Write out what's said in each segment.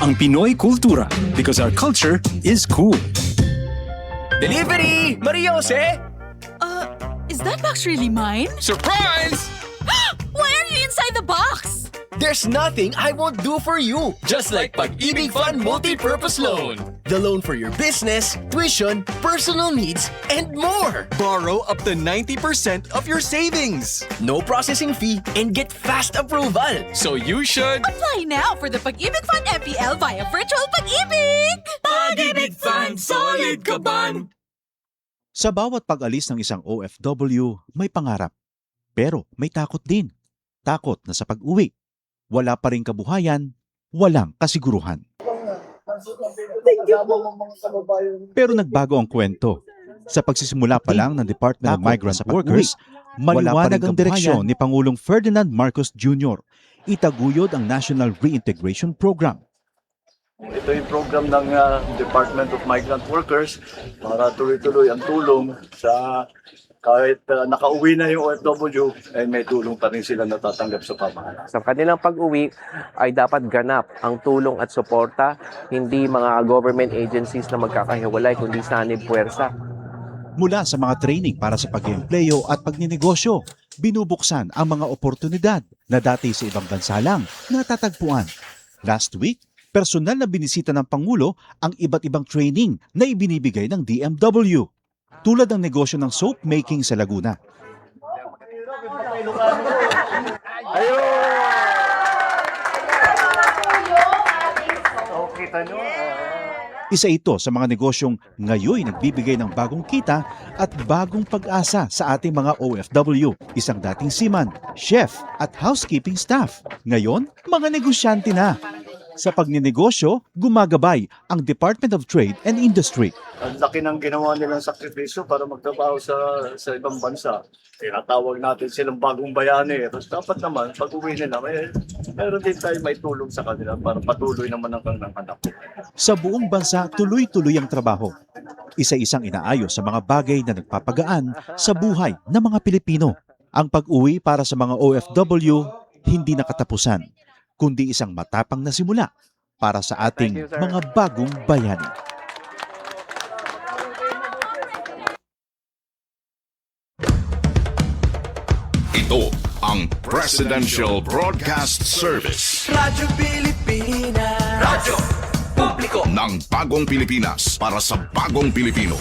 ang Pinoy kultura because our culture is cool. Delivery! Maria Jose! Is that box really mine? Surprise! Why are you inside the box? There's nothing I won't do for you. Just like Pag-ibig Fund Multi-Purpose Loan. The loan for your business, tuition, personal needs, and more. Borrow up to 90% of your savings. No processing fee and get fast approval. So you should... Apply now for the Pag-ibig Fund MPL via Virtual Pag-ibig! Pag-ibig Fund, solid ka ban! Sa bawat pag-alis ng isang OFW, may pangarap. Pero may takot din. Takot na sa pag-uwi. Wala pa ring kabuhayan, walang kasiguruhan. Pero nagbago ang kwento. Sa pagsisimula pa lang ng Department of Migrant Workers, maliwanag ang direksyon ni Pangulong Ferdinand Marcos Jr. Itaguyod ang National Reintegration Program. Ito yung program ng Department of Migrant Workers para tuloy-tuloy ang tulong sa kahit nakauwi na yung OFW, ay may tulong pa rin sila natatanggap sa pamahalaan. Sa kanilang pag-uwi ay dapat ganap ang tulong at suporta, hindi mga government agencies na magkakahiwalay, kundi sanib puwersa. Mula sa mga training para sa pag-iempleyo at pagninegosyo, binubuksan ang mga oportunidad na dati sa ibang bansa lang natatagpuan. Last week, personal na binisita ng Pangulo ang iba't ibang training na ibinibigay ng DMW. Tulad ng negosyo ng soap making sa Laguna. Isa ito sa mga negosyong ngayon nagbibigay ng bagong kita at bagong pag-asa sa ating mga OFW. Isang dating seaman, chef at housekeeping staff. Ngayon, mga negosyante na. Sa pagninegosyo, gumagabay ang Department of Trade and Industry. Ang laki ng ginawa nilang sakripisyo para magtrabaho sa ibang bansa. Tinatawag natin silang bagong bayani. Tapos dapat naman, pag uwi nila, meron din tayo may tulong sa kanila para patuloy naman ang kanilang anak. Sa buong bansa, tuloy-tuloy ang trabaho. Isa-isang inaayos sa mga bagay na nagpapagaan sa buhay ng mga Pilipino. Ang pag-uwi para sa mga OFW, hindi nakatapusan, kundi isang matapang na simula para sa ating mga bagong bayani. Ito ang Presidential Broadcast Service. Radyo Pilipinas. Radyo Publiko. Ng bagong Pilipinas para sa bagong Pilipino.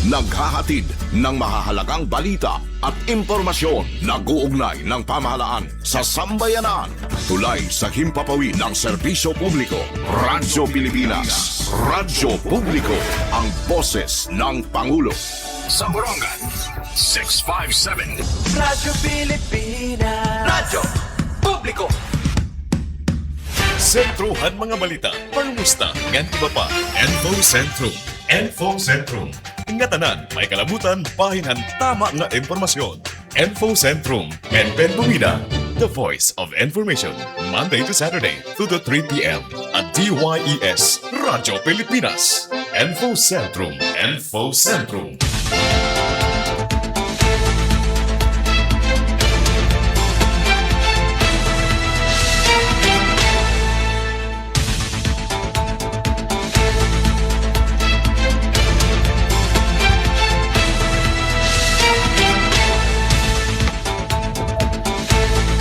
Naghahatid ng mahahalagang balita at impormasyon na guugnay ng pamahalaan sa sambayanan. Tulay sa himpapawid ng serbisyo publiko. Radyo Pilipinas. Radyo Publiko. Ang boses ng Pangulo. Sa Borongan, 657. Radyo Pilipinas. Radyo Publiko. Sentruhan mga balita, pangmusta, ngan iba pa. Info Centrum. Info Centrum. Ngatanan, may kalabutan, pahinhan tama nga impormasyon. Info Centrum. Benben Bumida, the voice of information. Monday to Saturday, 2 to 3 p.m. at DYES, Radyo Pilipinas. Info Centrum. Info Centrum.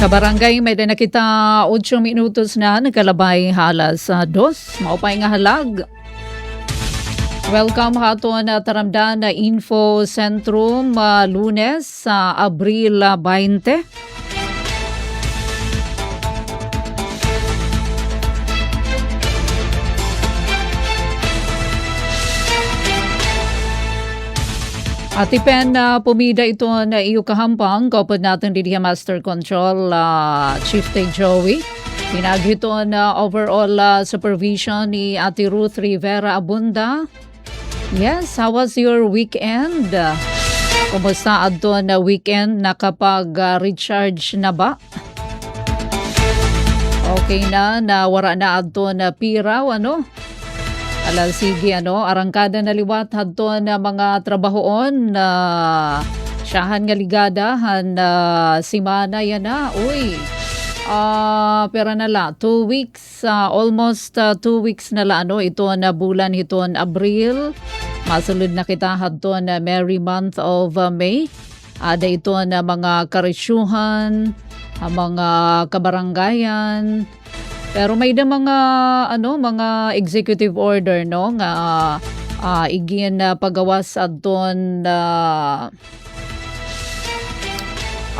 Kabarangay, may na kita 8 minutos na nagkalabay halas 2. Maupay nga halag. Welcome hato na taramdan na Info Centrum Lunes sa Abril 20. At ipen pumida ito na iyo kahampang kapag natin din Master Control Chief Tay Joey. Pinagi ito na overall supervision ni Ate Ruth Rivera Abunda. Yes, how was your weekend? Kumusta adto na weekend? Nakapag-recharge na ba? Okay na, nawara na adto na piraw, ano? Sige, arangkada na liwat hadto na mga trabahoon na siyahan nga ligada han simana yan na. Uy, Pera na la, 2 weeks, almost 2 weeks na la, ano, ito na bulan, ito na Abril. Masulod na kita hadto na merry month of May. Ada ito na mga karisyuhan, mga kabaranggayan. Pero may da mga, mga executive order, no, nga igin pagawas adton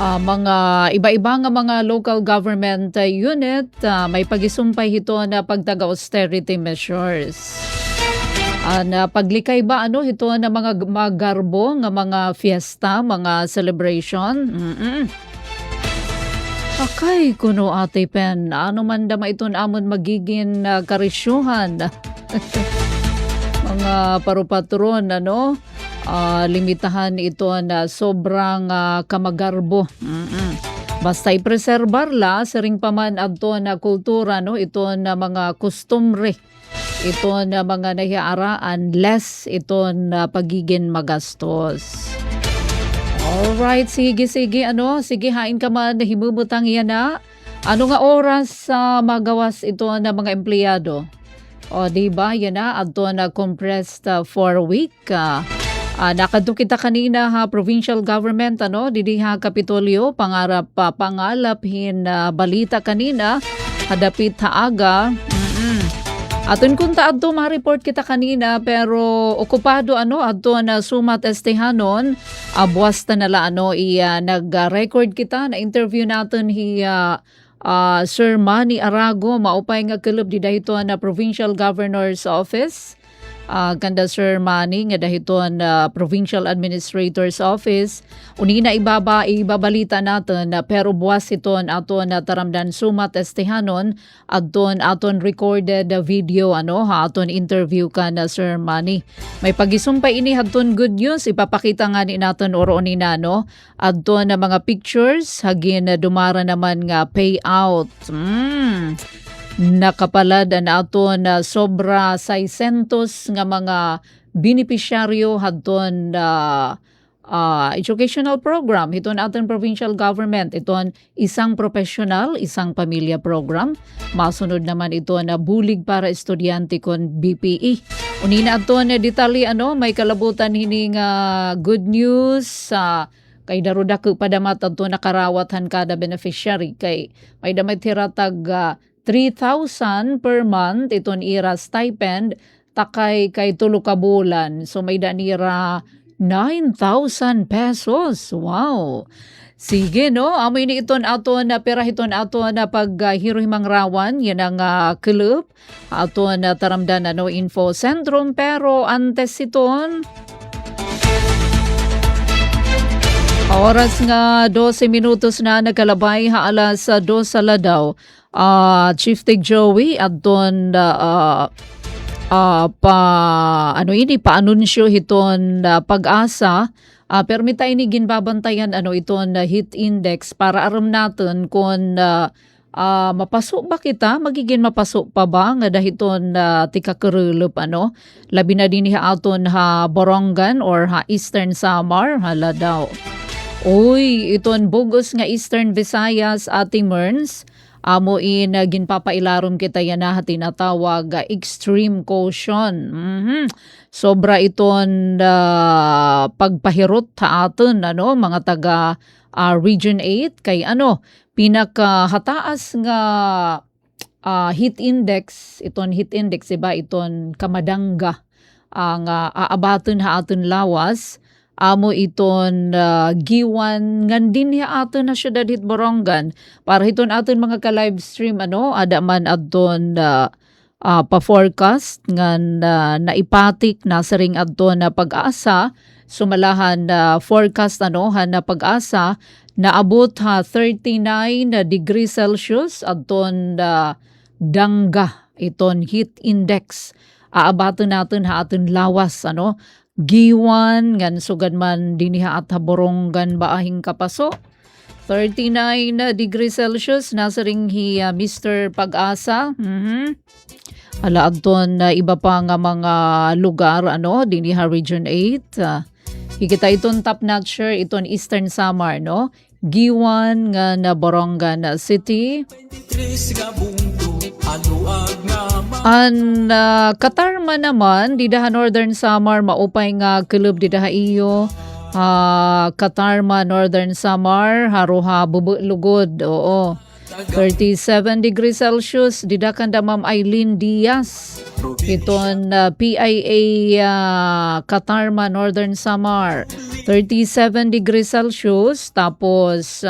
mga iba-iba nga mga local government unit, may pagisumpay hito na pagtaga-austerity measures. Na paglikay ba hito na mga magarbo nga mga fiesta, mga celebration? Akay kuno Ate Pen, ano man dama iton amon magiging karisyuhan. Mga parupatron, limitahan ito na sobrang kamagarbo. Basta ipreserbar la, saring paman adto na kultura, ito na mga kustumre, ito na mga nahiaraan, less ito na pagiging magastos. Alright, sige, sige, hain ka man, himubutang yan na. Ano nga oras magawas ito na mga empleyado? O, diba, yan na, adto na compressed 4 week. Nakadto kita kanina provincial government, didi Kapitolyo, pangalap balita kanina, hadapit haaga. Aton kung taadto ma-report kita kanina, pero okupado adto na sumat estehanon, buwas na nala nag-record kita, na interview natin Sir Manny Arago, maupay nga kalub di dahito na Provincial Governor's Office. Kanda Sir Manny nga dahito na Provincial Administrator's Office. Unina ibabalita natin na pero buwas iton aton na taramdan sumat estehanon aton recorded video aton interview ka na Sir Manny. May pagisumpay ini hadton good news, ipapakita nga ni naton oro ni aton na mga pictures hagin dumara naman nga payout. Nakapalad na aton na sobra 600 nga mga beneficiaryo hadton educational program iton aton provincial government, iton isang professional, isang pamilya program. Masunod naman ito na bulig para estudyante kon BPE. Unina aton na detalye may kalabutan hining good news kay daruda ko padamat adto nakarawatan kada beneficiary kay may damay tiratag 3,000 per month iton ira stipend takay kay tulo ka bulan, so may danira 9,000 pesos. Wow. Sige amoy ni iton aton na pera hiton aton na paghiro himang rawan yan ang club aton na taramdan info sentrum, pero antes iton oras nga 12 minutos na nagkalabay alas 2 sala daw. Chief Tig Joey adton paanunsyo hiton pag-asa, permita ini ginbabantayan iton heat index para aram natin kung mapasok ba kita, magiging mapasok pa ba nga dahiton tikakarulup labi na din aton Borongan or Eastern Samar hala daw. Uy, iton bugos nga Eastern Visayas Ate Merns, amoin ginpapailarom kita yan na tinatawag extreme caution. Sobra iton pagpahirot ta aton mga taga Region 8 kay pinakahataas nga heat index, iton heat index iba iton Kamadanga nga aabaton aton lawas. Amo iton giwan ngandin aton na syudad hit Borongan para hiton aton mga ka-live stream ada man adton pa-forecast ngan naipatik na saring adton na pag-asa sumalahan forecast na pag-asa naabot 39 degrees Celsius adton dangga iton heat index aabaton naton aton lawas giwan ngan sugad man diniha at Borongan baahing kapaso 39 degrees Celsius nasa ring Mr. Pag-asa. Ala adton iba pa nga mga lugar diniha Region 8. Higita iton top notcher iton Eastern Samar Giwan nga na Borongan City. An Katarma naman didaha Northern Samar maupay nga club didaha iyo. Katarma Northern Samar haruha lugod. Oo. 37 degrees Celsius didakan da Ma'am Eileen Diaz. Iton PIA Katarma Northern Samar 37 degrees Celsius. Tapos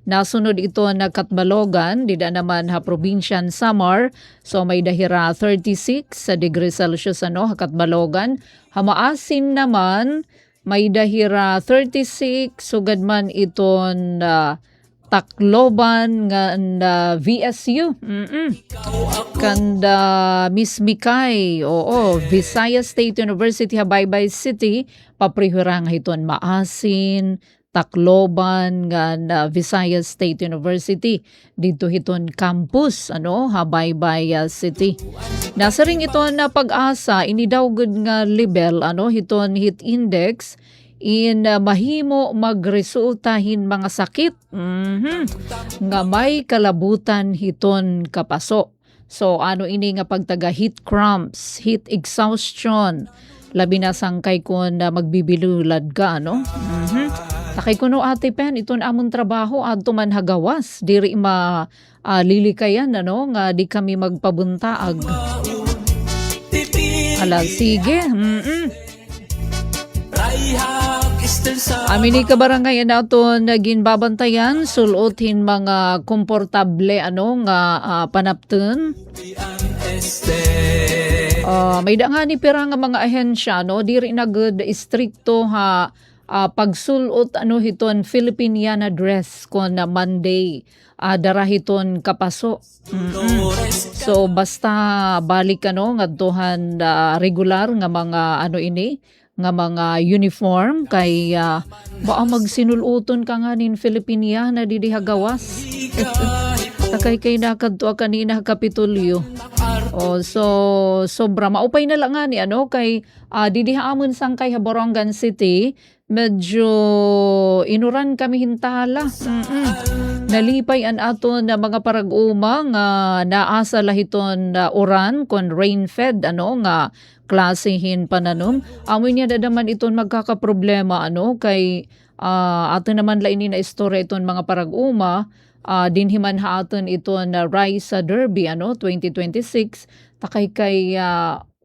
nasunod ito na Katbalogan dida naman ha probinsyan Samar. So may dahira 36 degrees Celsius Katbalogan. Hamaasin naman may dahira 36 sugad man iton Tacloban nga VSU. Kanda Miss Mikay. Oo, Visayas State University Habaybay City paprihurang hiton Maasin, Tacloban nga Visayas State University dito hiton campus Habaybay City. Nasa ring ito na pag-asa ini daw gud nga level hiton heat index in mahimo magresultahin mga sakit nga may kalabutan hiton kapaso. So ini nga pagtaga heat cramps, heat exhaustion, labi na sangkay kon magbibilulad ka Takay kuno ate pen iton amon trabaho adto man hagawas diri lilikayan nga di kami magpabuntaag. Ala sige. Amin ka barangay naton naging babantayan sulutin mga komportable nga panapten. May da nga ni pira nga mga ahensya diri na good stricto pagsulot hiton Filipiniana dress kon na Monday darahiton kapaso. So basta balik ngadtohan regular nga mga nga mga uniform kay baka magsinuluton ka nga nin Filipiniana didiha gawas. Takay kay nakadto kanina Kapitolyo. So sobra maupay na lang nga ni kay didiha amon sangkay Borongan City medyo inuran kami hintala. Nalipay an aton na mga parag-uma nga naasa lahiton uran kon rain-fed nga klasehin pananom. Amoy niya dadaman iton magkakaproblema kay aton naman laini na istorya iton mga parag-uma dinhiman ha aton iton na Rise Derby 2026 takay kay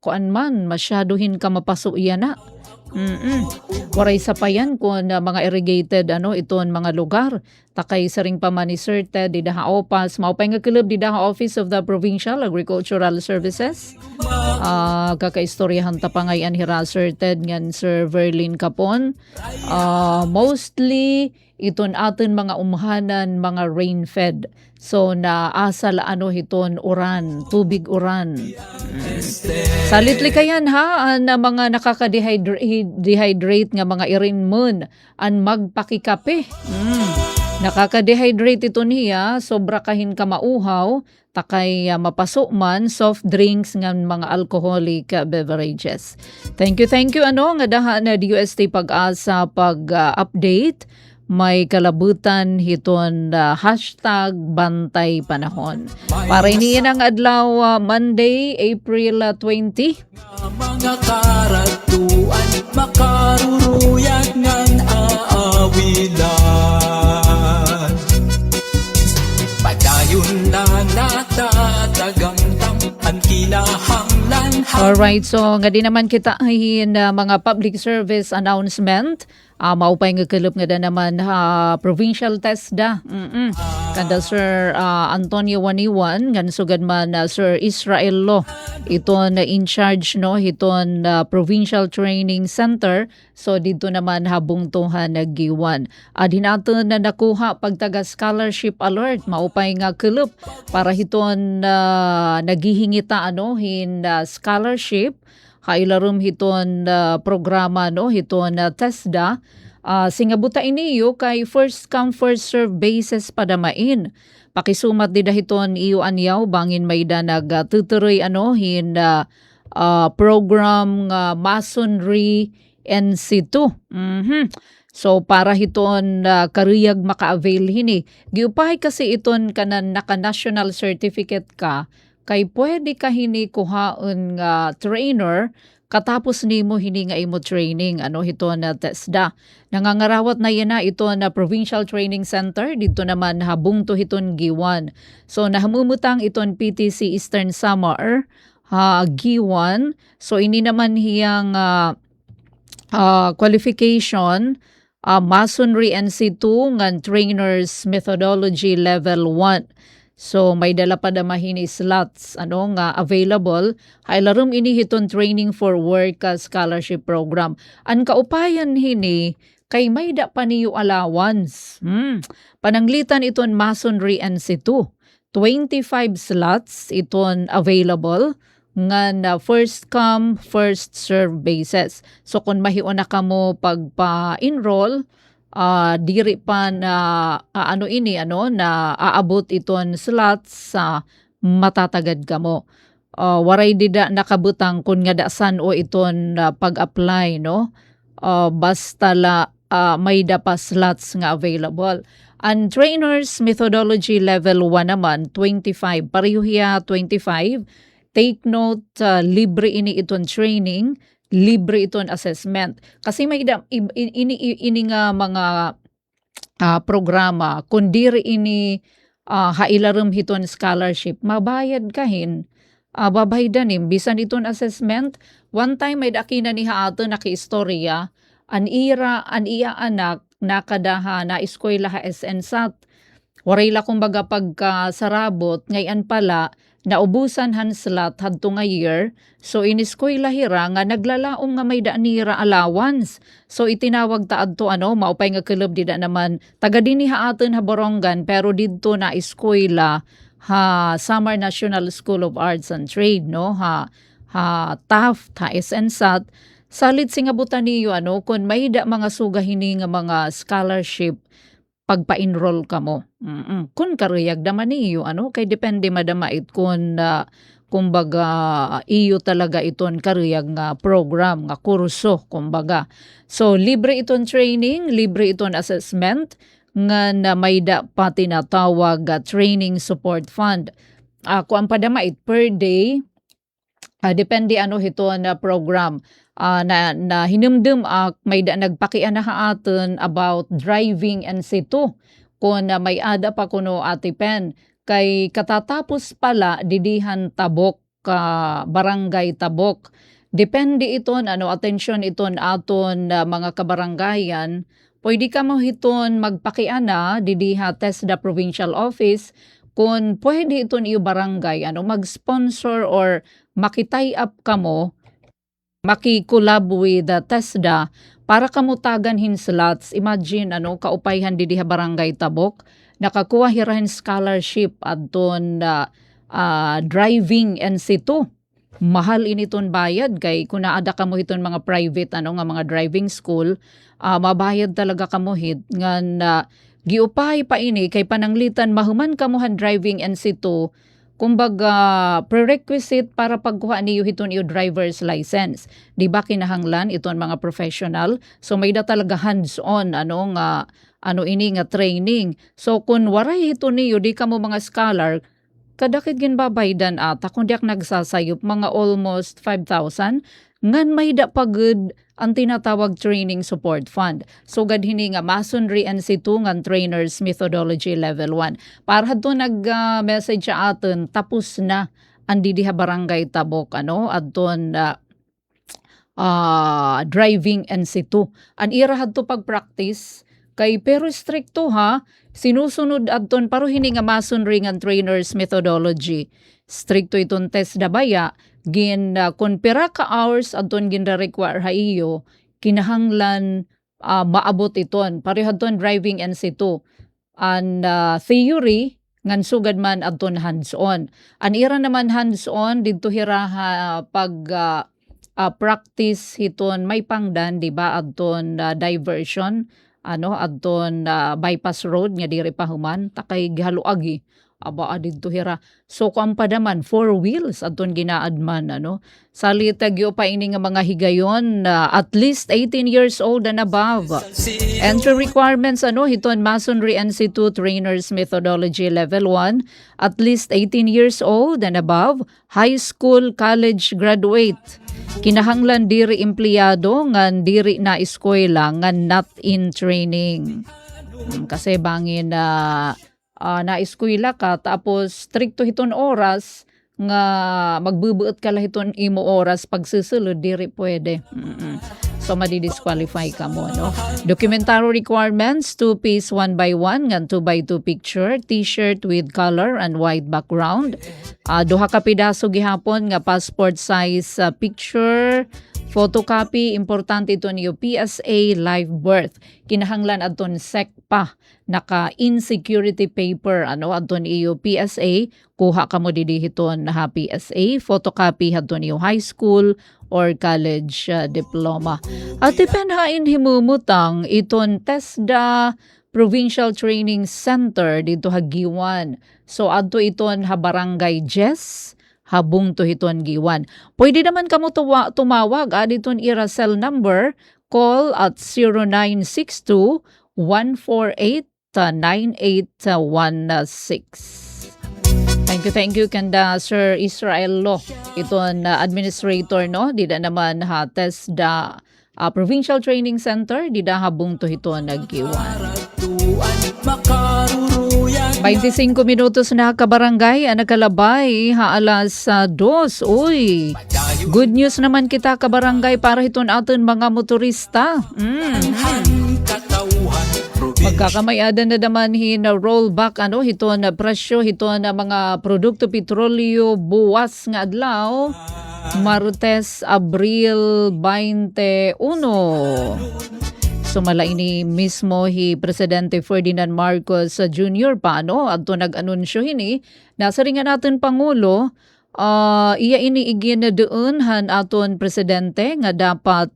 kuan man masyadohin ka mapaso iyan na. Waray sa payan kung mga irrigated iton mga lugar. Takay sa ring pamaniserted didaha OPAS maupay nga club didaha Office of the Provincial Agricultural Services. Kakaistoryahan tapangayan hiraserted ngan Sir Verlin Capon. Mostly iton aton mga umhanan mga rain-fed. So naasal hiton uran, tubig uran. Salitli kayan na mga nakaka-dehydrate nga mga irinmun an magpakikape. Nakaka-dehydrate ito niya, sobra kahin ka mauhaw, takay mapaso man soft drinks nga mga alcoholic beverages. Thank you nga daha na DUST Pag-asa pag-update. May kalabutan hiton hashtag bantay panahon. Para iniyan ang adlaw Monday, April 20. Mga karatuan makaruruyag ngan aawilan. Padayon na natatagang ang kinahanglan. Alright, so nga di naman kita ahin mga public service announcement. Maupay nga kalup nga da naman provincial test da. Kanda Sir Antonio Waniwan ngan sugad man Sir Israel Lo iton in charge hiton provincial training center. So dito naman habungtuhan naggiwan. Dinaton na nakuha pagtaga scholarship alert maupay nga kalup para hiton naghihingita hin scholarship. Kailarum hiton programa hiton TESDA. Singabuta iniyo kay first come first serve basis padamain. Pakisumat di dahiton iyo anyaw bangin may da nagtuturoy hin program masonry NC2. So para hiton kariyag maka-avail hini. Giupahay kasi iton kanan naka-national certificate ka kay pwede ka hini kuhaon nga trainer katapos nimo hini nga imo training hiton na TESDA. Nangangarawat na yan na ito na Provincial Training Center dito naman habung to hiton Giwan. So nahamumutang iton PTC Eastern Samar Giwan. So ini naman hiyang qualification Masonry NC2 ngan Trainers Methodology Level 1. So may dala pa damahini slots nga available. Haylarum ini hiton training for work scholarship program. Ang kaupayan hini kay may da pa niyo allowance. Pananglitan iton Masonry NC2. 25 slots iton available ngan first come first serve basis. So kung mahiuna ka mo pagpa-enroll diri pa na na aabot iton slots sa matatagad ka mo. Waray dida nakabutang kun nga dasan o iton pag-apply basta may dapa slots nga available. Ang trainers methodology level 1 naman 25 pareho hiya 25. Take note libre ini iton training, libre iton assessment. Kasi may ini nga mga programa, kundiri ini hailarum hiton scholarship, mabayad kahin, babaydanim, bisan iton assessment. One time may dakina ni haato naki-istorya, an iya anak, nakadaha na eskwela ha SNSAT. Waray la kumbaga pagkasarabot, ngayon pala, naubusan han slot hadto nga year, so iniskwela hira nga naglalaom nga may daanira allowance. So itinawag ta adto maupay nga club dida naman taga dinhi haaton ha Borongan pero didto na eskwela ha Samar National School of Arts and Trade ha Taft ha SNSAT. Salit singabutan niyo kun may da mga sugahini nga mga scholarship pagpa-enroll ka mo. Kun kariyag naman niyo kay depende madama it kun kumbaga iyo talaga iton kariyag nga program nga kurso kumbaga. So libre iton training, libre iton assessment nga na may da pa tinatawag training support fund. Kung padama it per day depende hiton na program. Na hinumdum may da nagpakian na haaton about driving NC2 kung may ada pa kuno Ate Pen kay katatapos pala didihan Tabok barangay Tabok. Depende iton atensyon iton aton mga kabaranggayan. Pwede ka mo hiton magpakian na didiha TESDA Provincial Office kung pwede iton iyo barangay mag-sponsor or makitay up ka mo makikulab with TESDA para kamutagan hin slots. Imagine kaupayhan didiha barangay Tabok nakakuha hirahin scholarship adton driving NC2. Mahal initon bayad kay kun naada ka mo hiton mga private nga mga driving school mabayad talaga ka mo hit ngan giupay pa ini kay pananglitan mahuman kamuhan driving NC2. Kumbaga, prerequisite para pagkuha niyo hiton iyo driver's license. Di ba kinahanglan iton mga professional? So may da talaga hands-on ini nga training. So kung waray hiton niyo di ka mo mga scholar, kadakit ginbabaydan ata kung diak nagsasayop mga almost 5,000 ngan may da pagud ang tinatawag training support fund. So gad hini nga Masonry NC2 ngan Trainers Methodology Level 1. Para hadto nag-message sa aton tapos na ang didiha barangay Tabok adton driving NC2. An ira hadto pag-practice kay pero stricto sinusunod adton paro hini nga Masonry ngan Trainers Methodology. Stricto iton TESDA baya kun pira ka hours adton ginra-require iyo kinahanglan maabot iton parehadton driving NC2 and theory ngan sugad man adton hands-on. An ira naman hands-on didto hira pag practice hiton may pangdan di ba adton diversion adton bypass road nga diri pa human takay gihaluagi aba didto hira. So kung padaman 4 wheels adton ginaadman ano. Salitag yo pa ini nga mga higayon at least 18 years old and above. Entry requirements ano hiton Masonry Institute Trainers Methodology Level 1, at least 18 years old and above, high school, college graduate. Kinahanglan diri empleyado ngan diri na eskwela ngan not in training. Kasi bangin na eskwela ka tapos stricto hiton oras nga magbubuot ka lang hiton imo oras pagsusulod diri pwede. So madi-disqualify ka mo no. Documentary requirements 2-piece 1x1 ngan 2x2 picture, t-shirt with color and white background. Duha ka pidaso gihapon nga passport size picture, photocopy, importante ito niyo PSA live birth. Kinahanglan adton SECPA naka insecurity paper ano adton iyo PSA, kuha ka mo didihiton na PSA, photocopy hadton iyo high school or college diploma. At ipenhain himumutang iton TESDA Provincial Training Center dito Hagiwan. So adto iton ha barangay Jess habung to hiton giwan. Pwede naman kamo tumawag aditon ira cell number, call at 0962-148-9816. Thank you kanda Sir Israel Law. Iton administrator no, dida naman ha TESDA Provincial Training Center, dida habung to hiton naggiwan. 25 minutos na kabarangay, nakalabay alas 2. Uy, good news naman kita kabarangay para hiton aton mga motorista. Magkakamayadan na naman na rollback ano hiton na presyo hiton na mga produkto petrolyo buwas nga adlaw Martes, Abril 21. Sumala ini mismo Presidente Ferdinand Marcos Jr. paano adto nag-anunsyo hini nasa ringan natin Pangulo iya ini igin na doon han aton Presidente nga dapat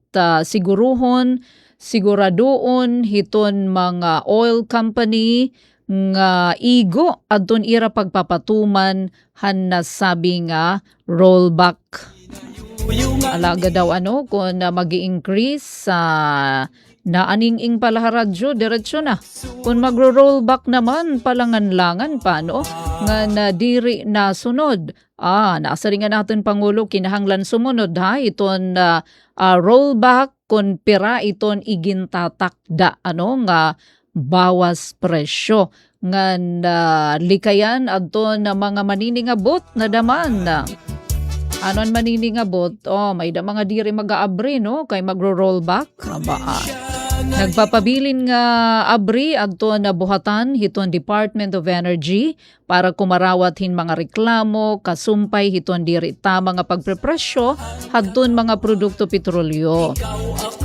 siguradoon hiton mga oil company nga igo adton ira pagpapatuman han nasabi nga rollback. Alaga daw ano kung magi-increase na aning-ing pala radyo, diretsyo na. Kung magro-rollback naman, palangan-langan pa, no? Nga na diri na sunod. Nasa ringan natin Pangulo, kinahanglan sumunod ha, iton rollback, kung pira iton igintatakda, ano? Nga bawas presyo. Nga likayan, adto na mga maniningabot na daman na. Anon maniningabot? May da mga diri mag-aabri, no? Kay magro-rollback. Nagpapabilin nga abri adto na buhatan hiton Department of Energy para kumarawat hin mga reklamo, kasumpay hiton diri ta mga pagprepresyo hadton mga produkto petrolyo.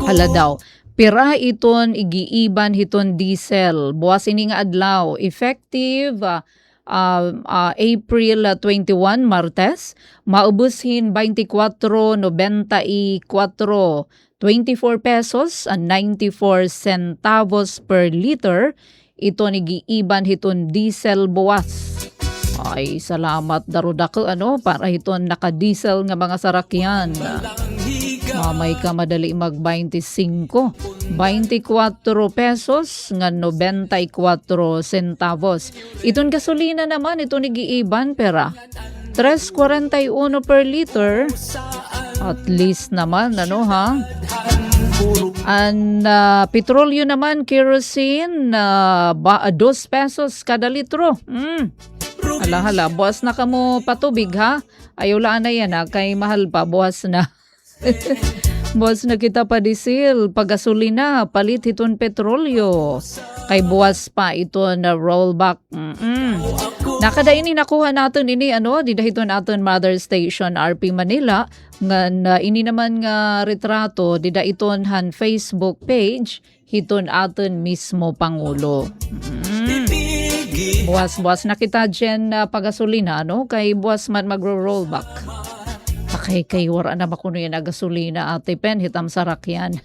Hala daw, pira iton igiiban hiton diesel, buwas ini nga adlaw, effective April 21 Martes, maubushin 24.94 24 pesos and 94 centavos per liter. Ito nigiiban hiton diesel buwas. Ay, salamat darudako ano para hiton naka-diesel nga mga sarakyan. Mamay ka madali mag 25. 24 pesos nga 94 centavos. Iton gasolina naman ito nigiiban pera 3.41 per liter. At least naman, ano ha? And petrolyo naman, kerosene, 2 pesos kada litro. Hala, buwas na kamo patubig ha? Ayaw laan na yan ha, kay mahal pa, buwas na. Buwas na kita pa diesel, pagasolina, palit iton petrolyo. Kay buwas pa iton rollback. Nakada ini nakuha natin ini dida hiton aton mother station RP Manila nga ini naman nga retrato dida iton han Facebook page hiton aton mismo Pangulo. Buwas na kita dyan pagasolina kay buwas man magro-rollback. Kay wara na makuno yan na gasolina ate pen hitam sarakyan.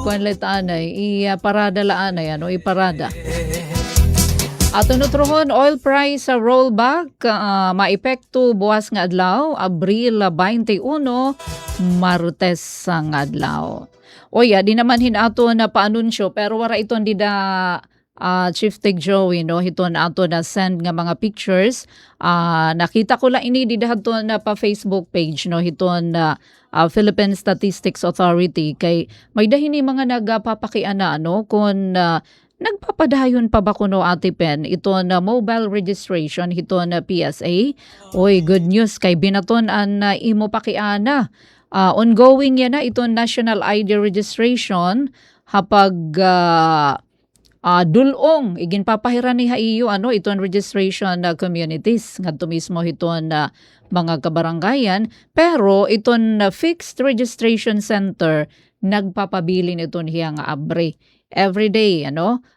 Ikuan letaan ay iparada laan ay iparada. Ato nutrohon oil price sa rollback maepekto buwas nga adlaw Abril 21 Martes nga adlaw. Oya, di naman hinato na paanunsyo pero wara iton di da Chief Tig Joey no hiton ato na send nga mga pictures. Nakita ko lang ini di dahato na pa Facebook page no hiton Philippine Statistics Authority kay may dahini mga nagpapakiana no kung nagpapadayon pa ba kuno Ate Pen ito na mobile registration ito na PSA. Oy, good news kay binaton an imo pakiana. Ongoing yan na ito national ID registration hapag dulong igin papahiran ni haiyo iton registration na communities ngadto mismo iton mga kabarangayan pero iton fixed registration center nagpapabili niton hiya nga abre everyday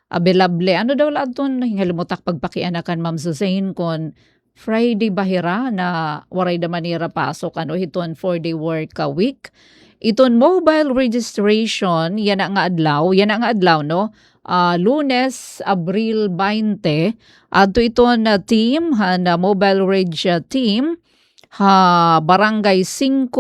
available daw laton hingalimutak pagpakianakan Ma'am Susain kon Friday bahira na waray da manira pasok iton 4-day work a week. Iton mobile registration yan nga adlaw no. Lunes Abril 20 adto iton na team na mobile reg team Barangay 5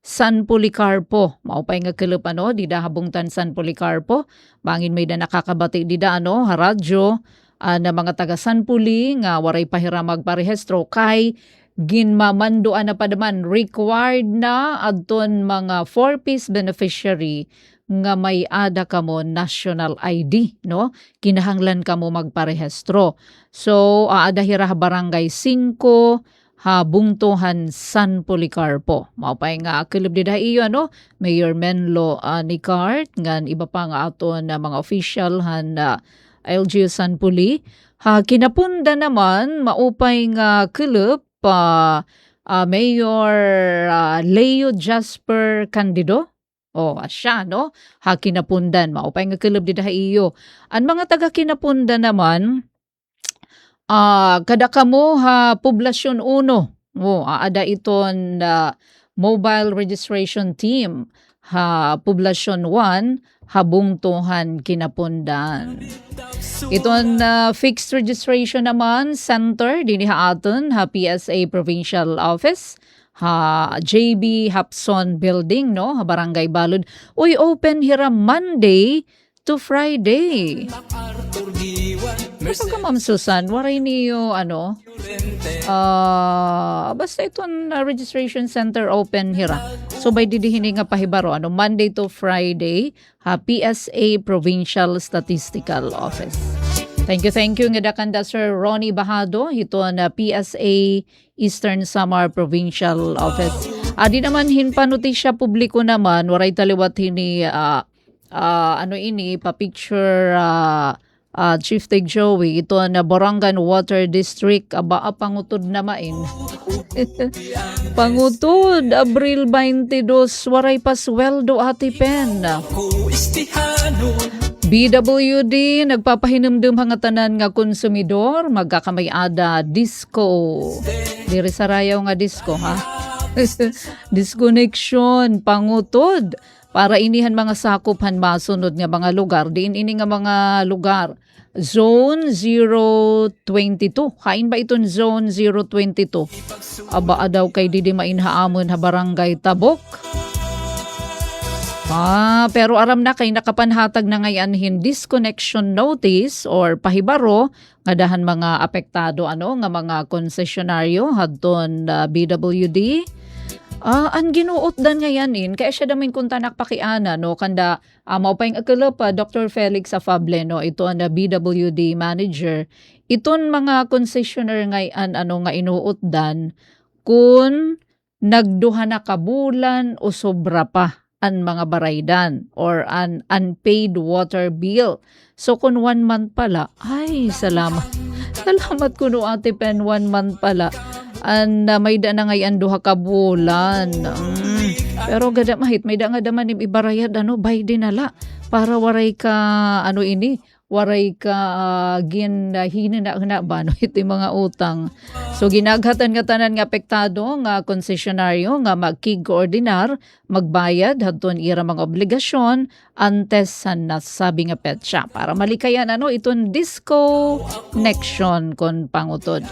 San Policarpo. Maupay nga kelep di da habungtan San Policarpo. Bangin may da nakakabati di da radyo na mga taga San Puli nga waray pahira magparehistro kay ginmamandoan na padaman required na adton mga 4-piece beneficiary nga may ada kamo national ID no kinahanglan kamo magparehistro. So adahira Barangay 5 Bungtuhan San Policarpo. Maupay nga kilib di iyo Mayor Menlo Nicart ngan iba pa nga aton mga official LGU San Puli. Kinapunda naman maupay nga kilip Mayor Leo Jasper Candido. Siya kinapundan maupay nga kilip di iyo. Ang mga taga kinapunda naman kada kamo poblasyon 1. Ada iton mobile registration team poblasyon 1 Bungtuhan Kinapundan. Iton fixed registration naman center dinhi aton PSA Provincial Office JB Hapson Building Barangay Balud. Open hira Monday to Friday. Kapag Ma'am Susan, waray niyo basta iton registration center open hira. So by didihini nga pahibaro Monday to Friday PSA Provincial Statistical Office. Thank you nga dakanda Sir Ronnie Bahado ito na PSA Eastern Samar Provincial Office. Di naman hinpanutisya publiko naman waray taliwat hini pa-picture Chief Tig Joey ito na Borangan Water District pangutod na main. Pangutod Abril 22 waray pasweldo Ate Pen. BWD nagpapahinumdum hangatanan nga konsumidor magkakamayada disco. Diri sa rayaw nga disco disconnection pangutod para inihan mga sakupan masunod nga mga lugar. Diin ini nga mga lugar. Zone 022. Kain ba iton Zone 022? Daw kay didi mainhaamon Barangay Tabok. Pero aram na kay nakapanhatag na ngayon disconnection notice or pahibaro nga dahan mga apektado nga mga konsesyonaryo hadton BWD. Ang ginuot dan ngayanin kaya siya daming kunta nakpakiana kanda maupay ang akalapa Dr. Felix Afable ito ang BWD manager iton mga concessionaire ngayon nga inuot dan kung nagduha na kabulan o sobra pa ang mga baraydan or an unpaid water bill. So kung 1 month pala, ay salamat. Salamat kuno Ate Pen 1 month pala. May da na ngayon duha ka bulan. Pero gada mahit may da nga daman ibarayad by dinala para waray ka waray ka hinina ba no ito yung mga utang. So ginaghatan nga tanan nga apektado nga konsesyonaryo nga magkig-koordinar magbayad hadton ira mga obligasyon antes sa nasabi nga petsa para malikayan iton disconnection kon pangutod.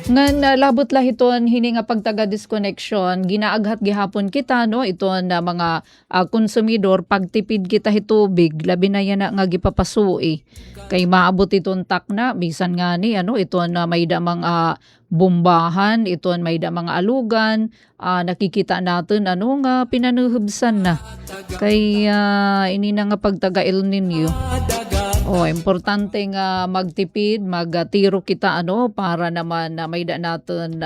Ngan labot lahiton hini nga pagtaga disconnection ginaaghat gihapon kita iton na mga konsumidor pagtipid kita hitubig labi na yan nga gipapasui kay maabot iton takna bisan nga ni iton na may da mga bombahan iton may da mga alugan nakikita natin nga pinanuhubsan na kay ini na nga pagtaga El Nino. Importante nga magtipid, magtiro kita para naman may da natin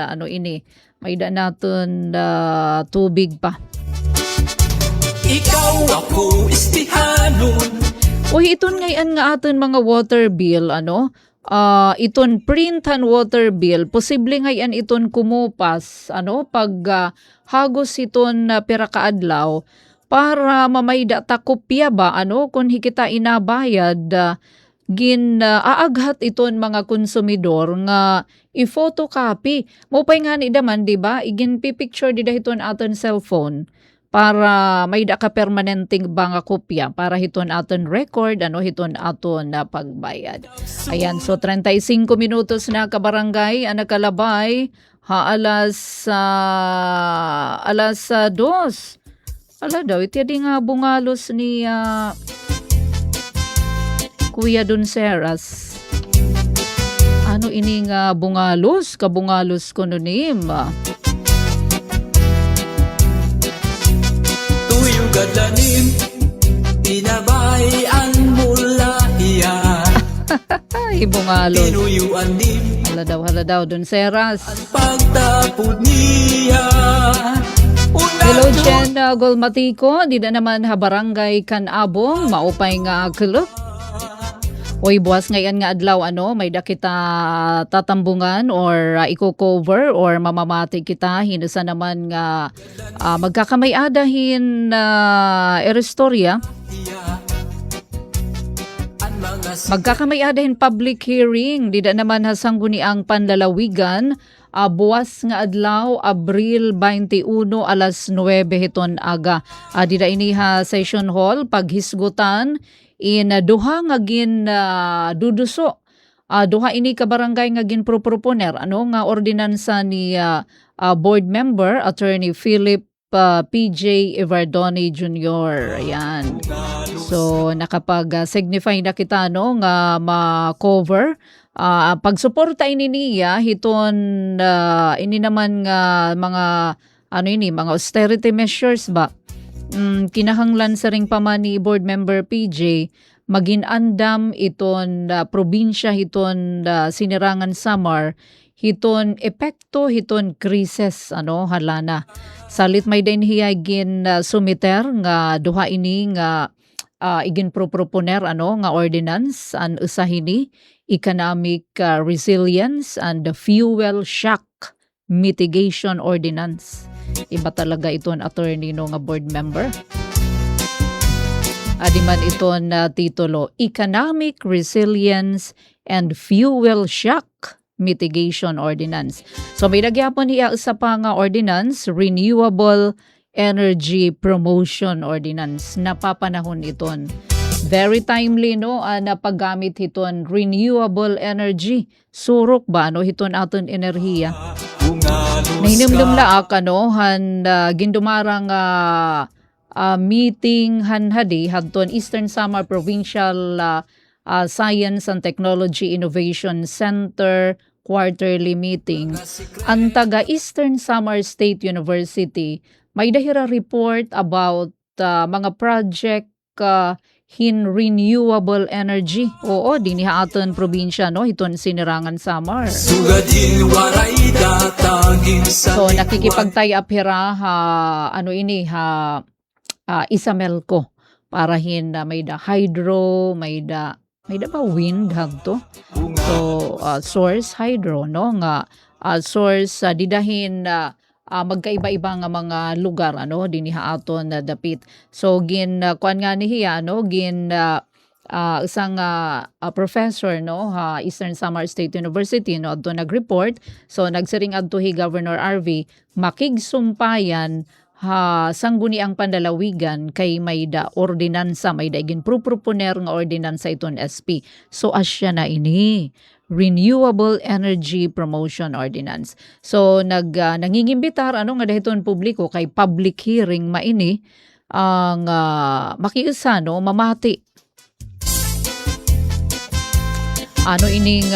may da natin tubig pa. Ikaw ako istihanon. Iton ngayon nga aton mga water bill iton printan water bill posible ngayon iton kumupas pag hagos iton pira kaadlaw para mamayda ta kopya ba kung hikita inabayad aaghat iton mga konsumidor nga i-photocopy mo pay nga ni daman di ba igin picture di dahiton aton cellphone para may da ka permanenteng ba nga kopya para hiton aton record hiton aton na pagbayad. Ayan, so 35 minutos na kabarangay nakalabay alas 2. Ala daw, iti di nga bungalos ni Kuya Donceras. Ini nga bungalos? Kabungalos ko nunim. Tuyong gadlanim, pinabayan mula iyan. Ay, bungalos. Tinuyuan dim. Hala daw, Donceras. Pagtapod niya. Hello, Jen Golmatiko. Di na naman barangay Kanabong. Maupay nga kulok. Buwas ngayon nga adlaw may da kita tatambungan or iko-cover or mamamati kita hinusa naman nga magkakamay-adahin erestorya. Magkakamay-adahin public hearing. Di na naman hasangguni ang panlalawigan. Buwas nga adlaw, Abril 21, alas 9 hiton aga. Dida iniha session hall, paghisgutan, duha nga gin duduso. Duha ini ka barangay nga gin proponer. Nga ordinansa ni board member, Attorney Philip PJ Evardoni Jr. Ayan. So, nakapag-signify na kita nga ma-cover. Pagsuporta ini niya hiton ini naman nga mga mga austerity measures ba kinahanglan sa ring paman ni board member PJ maginandam iton probinsya hiton sinirangan Samar hiton epekto hiton krisis halana salit may din hiya gin sumiter nga duha ini nga igin proponer nga ordinance an usahini Economic Resilience and the Fuel Shock Mitigation Ordinance. Iba talaga iton attorney nga board member. Adiman iton titulo, Economic Resilience and Fuel Shock Mitigation Ordinance. So may nagyapon niya sa pa nga ordinance, Renewable Energy Promotion Ordinance. Napapanahon iton. Very timely na paggamit hiton renewable energy. Surok ba hiton aton enerhiya. Nahinimdum laak gindumarang meeting hanhadi hadton Eastern Samar Provincial Science and Technology Innovation Center quarterly meeting. Ang taga Eastern Samar State University may dahira report about mga project in renewable energy. Oo, diniha aton probinsya hiton sinirangan Samar. So nakikipagtay-up hira Isamelco para may da hydro, may da ba wind hagto. So source hydro nga source didahin magkaiba-iba nga mga lugar diniha aton dapit. So kuan nga niya isang professor no ha Eastern Samar State University no adto nag-report so nagsiring adto hi Governor RV makigsumpayan sangguni ang pandalawigan kay may da ordinansa may da ginproponer nga ordinansa iton SP so asya na ini Renewable Energy Promotion Ordinance. So nangingimbitar ano nga dahiton publiko kay public hearing maini ang makiusa no mamati ano ining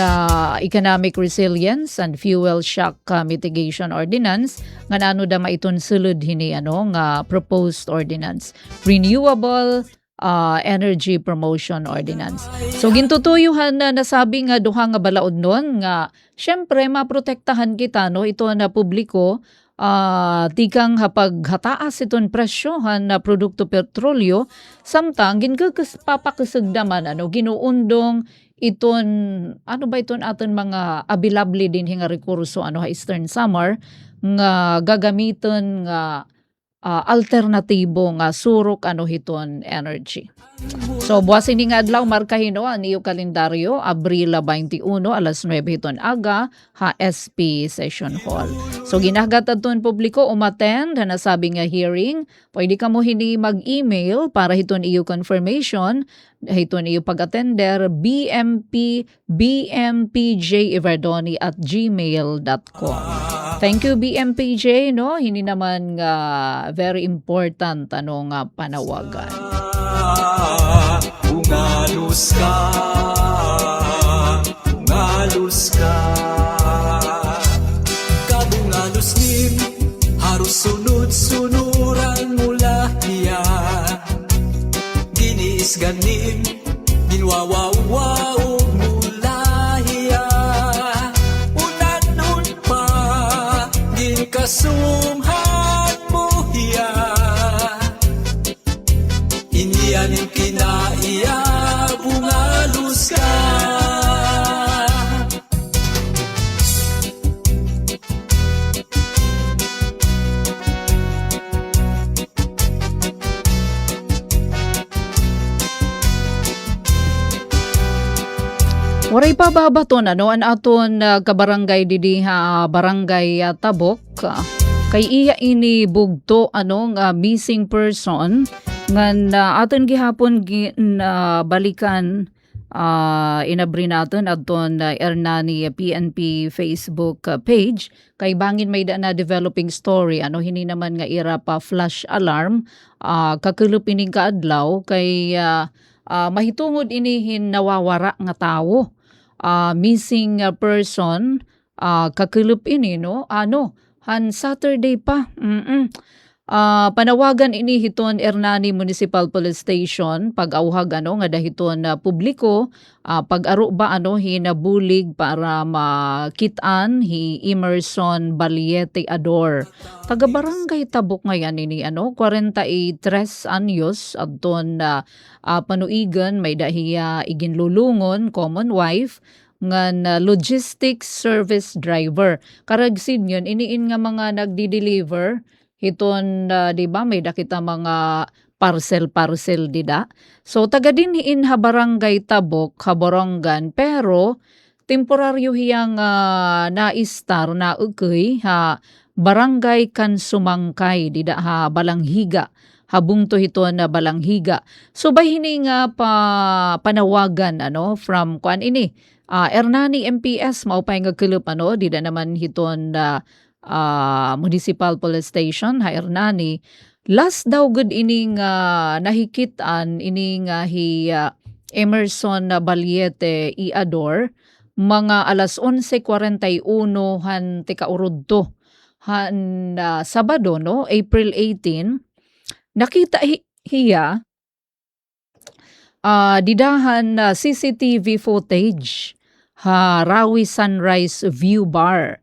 Economic Resilience and Fuel Shock Mitigation Ordinance nga nano da maiton sulod hini ano nga proposed ordinance Renewable Energy Promotion Ordinance. So gintutuyuhan na nasabi nga duha nga balaod nun nga syempre maprotektahan kita no ito na publiko tikang hapaghataas iton presyohan na produkto petrolyo samtang papakasagdaman ano ginuundong iton ano ba iton aton mga available din nga rekurso ano ha Eastern Samar nga gagamiton nga alternatibo nga surok ano hiton energy. So buwas ini nga adlaw markahin ang iyo kalendaryo Abril 21 alas 9 hiton aga ha SP Session Hall. So ginagat adton publiko umattend na sabi nga hearing pwede ka mo hini mag-email para hiton iyo confirmation hiton iyo pag-attender bmpj@gmail.com. Thank you BMPJ no hini naman nga very important ano nga panawagan. Ungalos ka kabungalos nim harus sunod-sunuran mula hiya ginis ganim ginwawawaw mula hiya unan pa ginkasumhan mo hiya inianin kinaiya bungalos ka. Waray pa babaton ano an aton kabarangay didi ha barangay Tabok kay iya ini bugto ano nga missing person ngan aton gihapon balikan inabri naton adton Ernani PNP Facebook page kay bangin may da na developing story ano hini naman nga ira pa flash alarm kakulup ining kaadlaw kay mahitungod inihin nawawara nga tawo missing person kakulup ini no ano han Saturday pa panawagan ini hiton Ernani Municipal Police Station pag-awhag ano nga dahiton publiko pag-aro ba ano hinabulig para makitaan hi Emerson Baliete Ador taga barangay Tabok ngayon ini ano 43 anyos adton panuigan may dahiya iginlulungon common wife ngan logistics service driver karagsid yun iniin nga mga nagdi-deliver hiton di ba may dakita mga parcel dida so taga dinhiin ha barangay Tabok ha Borongan pero temporaryo hiyang naistar na ukay ha barangay Kansumangkay dida ha Balanghiga habungto hiton na Balanghiga so bay hini nga panawagan ano from kuan ini Ernani MPS maupay nga kulup ano dida naman hiton Municipal Police Station ha Ernani last daw good ining nahikitan ining hi Emerson Baliete Iador mga alas 11:41 han tikaurudto han Sabado no April 18 nakita hiya didahan CCTV footage ha Rawi Sunrise View Bar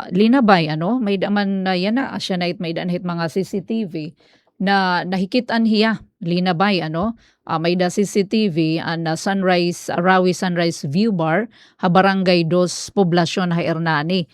linabay ano may daman yan na asya na may danhit mga CCTV na nahikitan hiya linabay ano may da CCTV Sunrise Rawi Sunrise View Bar ha Barangay 2 Poblasyon ha Ernani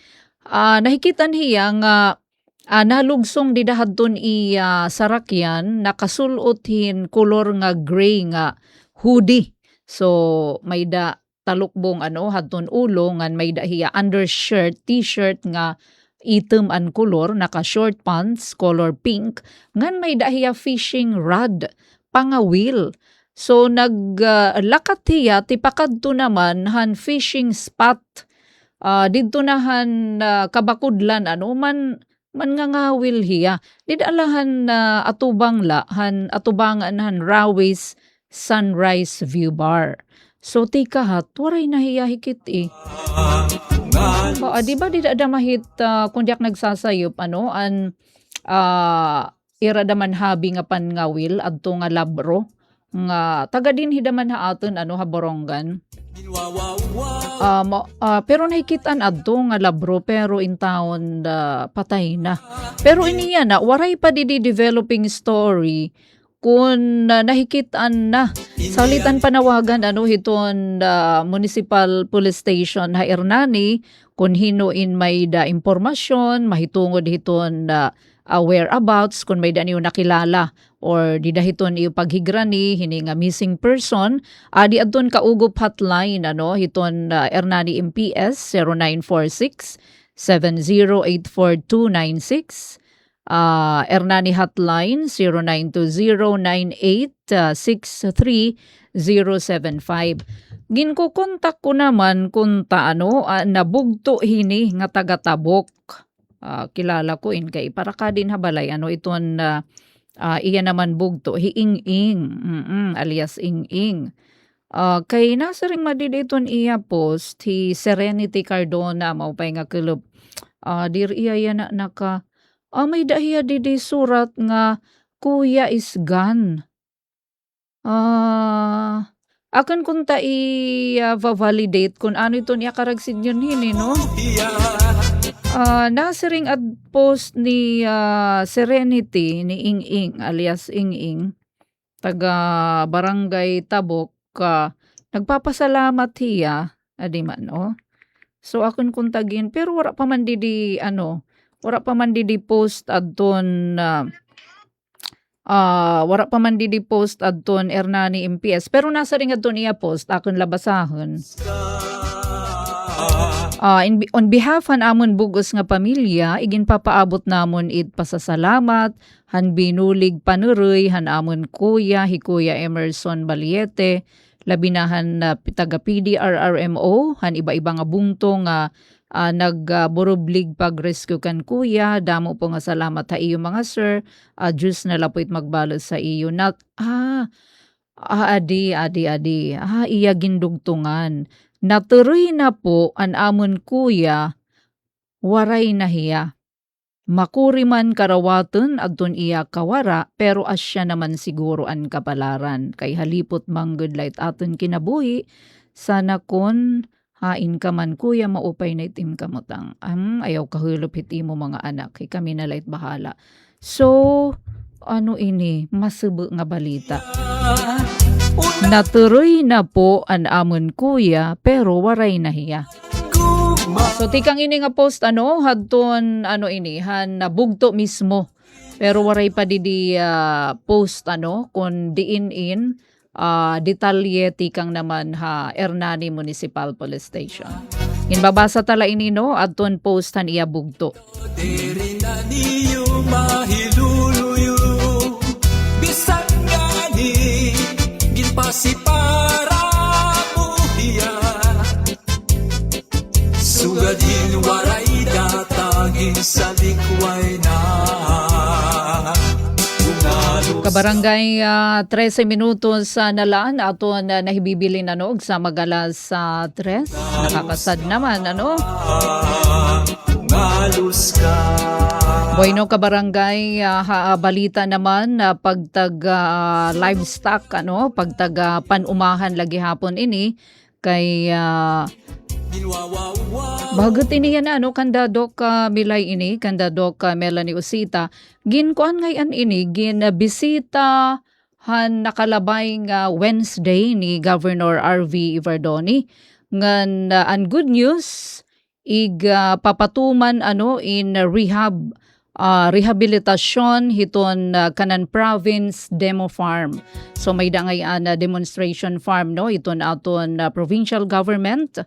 nahikitan hiya nga nalugsong didahadton i sarakyan nakasulot hin kolor nga gray nga hoodie So may da talukbong hadton ulo ngan may da hiya undershirt, t-shirt nga itim an color, naka short pants color pink, ngan may da hiya fishing rod pangawil. So lakat hiya ti pakadto naman han fishing spot. Didto na han kabakudlan man ngangawil hiya. Didalahan atubang la han atubangan han Rawis Sunrise View Bar. So tika hat, waray nahiya hikit di ba di ada mahit kung diak nagsasayop iradaman habi nga pangawil adto nga labro nga taga din hidaman ha aton haboronggan. Pero nahikitan adto nga labro pero in town patay na. Pero iniya na waray pa di developing story kung nahikitan na salitan panawagan hiton municipal police station ha Hernani kung hinuin may da impormasyon mahitungod hiton whereabouts kung may da niyo nakilala or di dahiton iyo paghigrani hini nga missing person di adton kaugop hotline hiton Hernani MPS 0946 7084296 Hernani hotline 0920-98-63075. Ginkukontak ko naman kung nabugto hini nga taga-Tabok. Kilala ko kay para ka din habalay iton iya naman bugto hiing-ing alias ing-ing. Kay nasa ring madiditon iya post hi Serenity Cardona maupay nga kulub. Dir iya na naka may dahiya di surat nga Kuya is gone. Akan kunta i-validate kung ano ito niya karagsid yun hini, no? Nasiring ad post ni Serenity ni Ing-Ing alias Ing-Ing taga Barangay Tabok nagpapasalamat hiya adi man, no? So akon kuntagin pero wala pa man wala pa man di post adton wala pa man di post adton Hernani MPS pero nasa ring adton iya post akon labasahon. On behalf han amon bugos nga pamilya igin papaabot namon it pasasalamat han binulig panuroy han amon kuya hi Kuya Emerson Baliete labinahan taga PDRRMO han iba-iba nga bungto nga nagboroblig pag-rescue kan kuya. Damo po nga salamat ha iyo mga sir. Diyos na lapoit magbalot sa iyo. Adi. Iya gindugtungan. Naturoy na po an amon kuya. Waray na hiya. Makuriman karawatan adton iya kawara pero asya naman siguro an kapalaran. Kay halipot manggod light aton kinabuhi. Sana kon hain ka man kuya maupay na itim kamutang. Ayaw kahulop hiti mo mga anak. Kami na light bahala. So, ini? Masubo nga balita. Naturoy na po an amon kuya pero waray na hiya. So, tikang ini nga post hadton han nabugto mismo. Pero waray pa di post kung diin detalye tikang naman ha Hernani Municipal Police Station. Inbabasa tala inino adton postan iya bugto. Diri na niyo mahiluluyo bisan gani ginpasipara mo hiya sugadin waray datagin sa likway na Kabarangay 13 minutos nalaan aton nahibibili nanog sa magalas sa 3. Nakakasad naman Bueno kabarangay balita naman pagtag livestock pagtag panumahan lagi hapon ini kay bagot ini yan kandadok Milay ini kandadok Melanie Usita ginkuan ngayon ini bisita han nakalabay nga Wednesday ni Governor RV Ivardoni ngan ang good news papatuman in rehab rehabilitasyon hiton kanan province demo farm. So may dangay demonstration farm no iton aton provincial government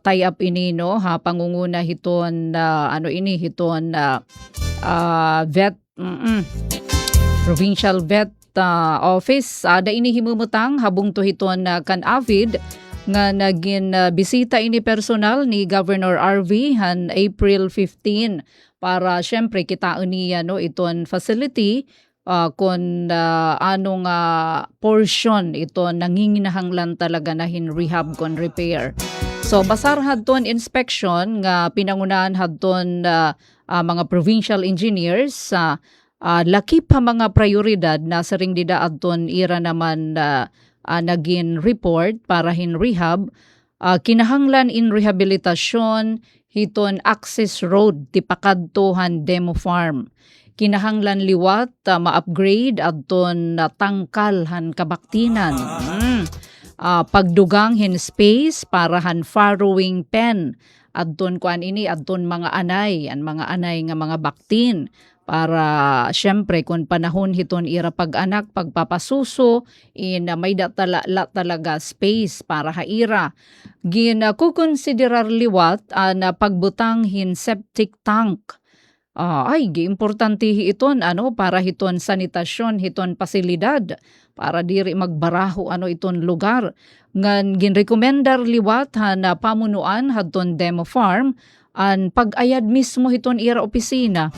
tie up ini no ha pangunguna hiton hiton vet provincial vet office ada ini himumutang habung to hiton kan avid nga naging bisita ini personal ni Governor RV han April 15 para syempre kitaan niya no iton facility kung anong portion ito nanginginahanglan talaga na rehab kon repair. So basar hadton inspection nga pinangunahan hadton mga provincial engineers laki pa mga prioridad na sa ring dida adton ira naman naging report para rehab kinahanglan in rehabilitasyon hiton access road tipakadtohan demo farm. Kinahanglan liwat ma-upgrade adton tangkal han kabaktinan. Pagdugang space para han farrowing pen adton kuan ini adton mga anay nga mga baktin para syempre kung panahon hiton ira pag-anak pagpapasuso may talaga space para haira kukonsiderar liwat na pagbutang septic tank. Importante iton para hiton sanitasyon hiton pasilidad para diri magbaraho iton lugar ngan ginrekomendar liwat na pamunuan hadton demo farm an pag-ayad mismo hiton ira opisina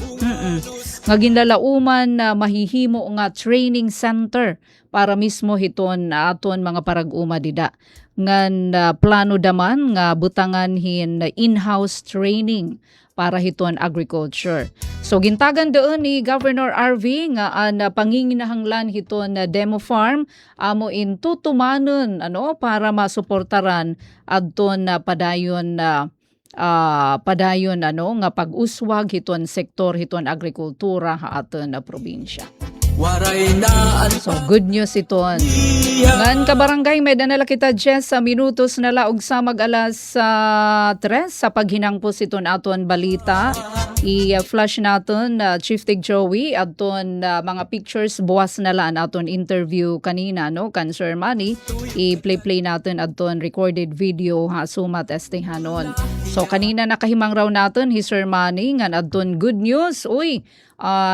nga ginlalauman na mahihimo nga training center para mismo hiton aton mga parag-uma dida ngan plano daman nga butangan in-house training para hiton agriculture. So gintagan doon ni Governor RV nga panginginahanglan hiton demo farm amo in tutumanon para masuportaran adton padayon nga pag-uswag hiton sektor hiton agrikultura ha aton probinsya. So good news iton. Ngan kabarangay may danala kita Jess sa minutos na laog sa mag-alas 3 sa paghinangpos iton aton balita. I-flash naton Chief Tig Joey aton mga pictures buwas na laan aton interview kanina kan Sir Manny. I-play natin aton recorded video sumat estehanon. So kanina nakahimang raw naton hi Sir Manny ngan aton good news.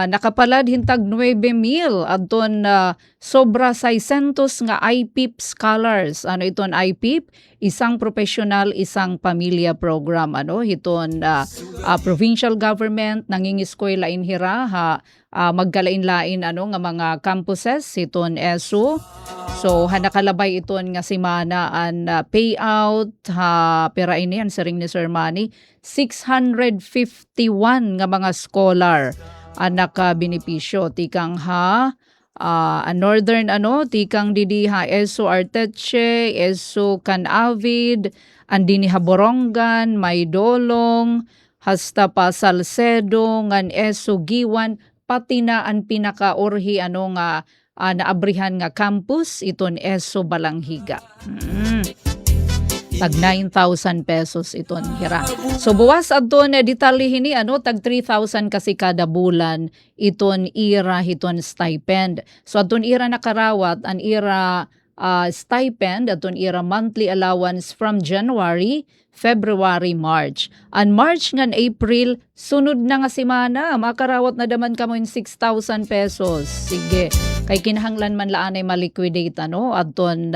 Nakapalad hintag 9,000 adton sobra 600 nga IPIP scholars. Iton IPIP? Isang professional, isang pamilya program. Hiton provincial government nangingiskwela inhira magkalain-lain nga mga campuses hiton ESO. So nakalabay iton nga simana an payout pera ini sa ring ni Sir Manny 651 nga mga scholar naka-benepisyo tikang northern tikang didi ESO Arteche, ESO Canavid, andini Borongan, Maydolong, hasta pa Salcedo, ngan ESO Giwan, pati na ang pinaka-orhi naabrihan nga campus iton ESO Balanghiga. Tag 9,000 pesos iton hira. So buwas adton detalye tag 3,000 kasi kada bulan iton ira hiton stipend. So adton ira nakarawat an ira stipend adton ira monthly allowance from January, February, March. An March ngan April sunod na nga semana makarawat na daman kamo 6,000 pesos. Sige. Kay kinahanglan man laan ay maliquidate adton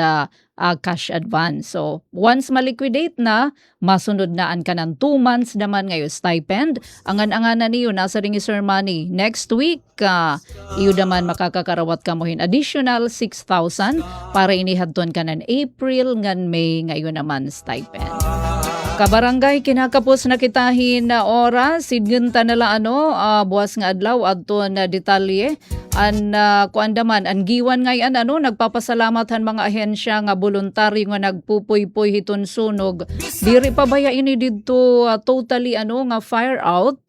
cash advance. So once maliquidate na masunod na an kanang 2 months naman ngayon stipend. Angan-anganan niyo nasa ring Sir Manny next week iyo naman makakakarawat kamohin additional 6,000 para inihadton kanan April ngan May ngayon naman stipend. Kabarangay kinakapos na kitahin na oras sidgenta nala buwas nga adlaw adton detalye an kuandaman an giwan ngayon nagpapasalamat han mga ahensya nga voluntaryo nga nagpupuy-puy hiton sunog diri pa baya ini didto totally nga fire out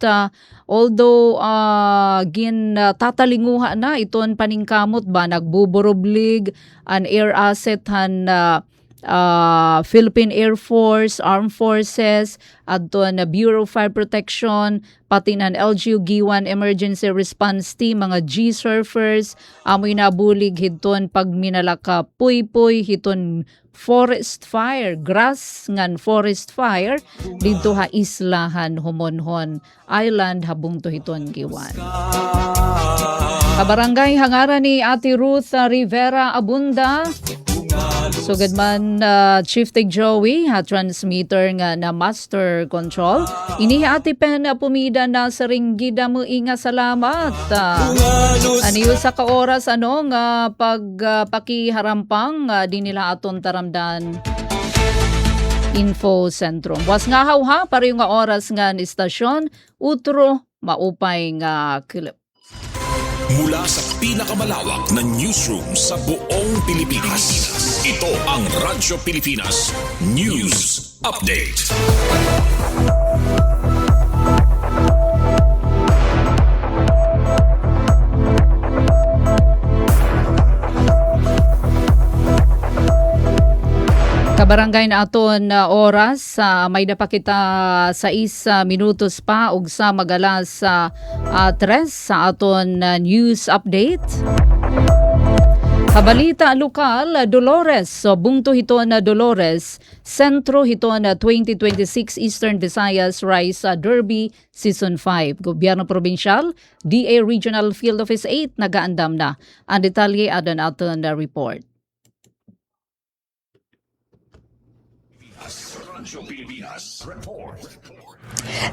although tatalinguha na iton paningkamot ba nagbuburoblig an air asset han Philippine Air Force, Armed Forces, adton na Bureau of Fire Protection, pati ng LGU Giwan Emergency Response Team, mga G-surfers, amoy nabulig hiton pag minalaka puy-puy, hiton forest fire, grass ngan forest fire, dito ha islahan Homonhon Island habung to hiton Giwan. Kabarangay hangara ni Ate Ruth Rivera Abunda. Sugad man Chief Tig Joey ha transmitter nga na master control. Ini Ate Pen pumida na sa ringgida mo inga salamat. Aniyo sa ka oras nga pagpakiharampang di nila aton taramdan info sentrum. Was nga ha pareho nga oras nga ni istasyon utro maupay nga kilip. Mula sa pinakamalawak na newsroom sa buong Pilipinas. Ito ang Radyo Pilipinas News Update. Kabarangay na aton oras, may napakita 6 minutos pa ug sa magalas 3 sa aton news update. Kabalita lokal, Dolores, bungto hito na Dolores, sentro hito na 2026 Eastern Visayas Rice Derby Season 5. Gobyerno Probinsyal, DA Regional Field Office 8 nagaandam na. Ang detalye adon aton report.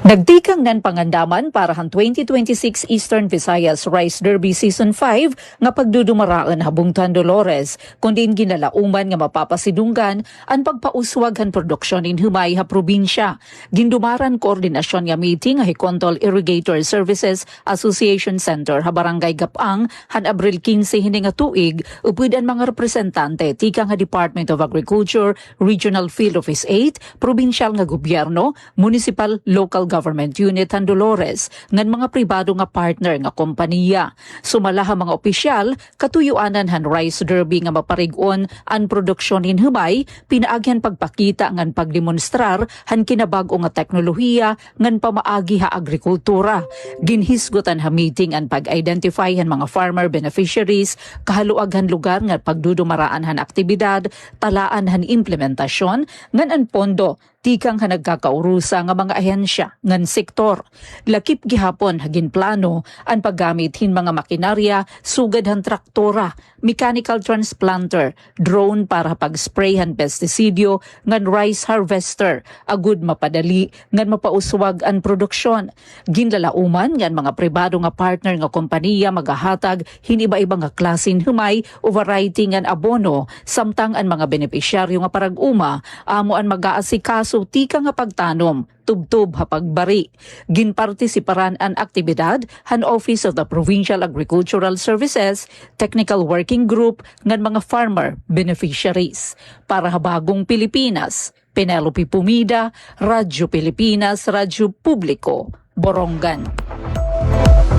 Nagtikang nan pangandaman para han 2026 Eastern Visayas Rice Derby Season 5 nga pagdudumaraan habungtan Dolores kundi ginalauman nga mapapasidunggan ang pagpauswag han produksyon in humay ha probinsya. Gindumaran koordinasyon nga meeting nga Hikontol Irrigator Services Association Center ha Barangay Gapang han Abril 15 hini nga tuig upod ang mga representante tika nga Department of Agriculture, Regional Field Office 8, probinsyal nga gobyerno, municipal local government unit han Dolores ngan mga pribado nga partner nga kompanya. Sumala mga opisyal katuyuanan han rice derby nga maparig-on ang produksyon in humay pinaagyan pagpakita ngan pagdemonstrar han kinabag-o nga teknolohiya ngan pamaagi ha agrikultura. Ginhisgotan ha meeting ang pag-identify han mga farmer beneficiaries, kahaluag han lugar nga pagdudumaraan han aktibidad, talaan han implementasyon ngan ang pondo tikang ha nagkakaurusa nga mga ahensya ngan sektor. Lakip gihapon hagin plano ang paggamit hin mga makinarya, sugad han traktora, mechanical transplanter, drone para pag-spray han pestisidyo, ngan rice harvester, agud mapadali ngan mapauswag ang produksyon. Ginlalauman ngan mga pribado nga partner nga kompanya magahatag hin iba-iba nga klasin humay o variety ngan abono, samtang ang mga benepisyaryo nga parag-uma amo ang mag-aasikaso tika nga pagtanom, tubtub ha pagbari. Ginpartisiparan ang aktibidad han Office of the Provincial Agricultural Services, Technical Working Group ngan mga farmer beneficiaries. Para ha Bagong Pilipinas, Penelope Pumida, Radyo Pilipinas, Radyo Publiko, Borongan.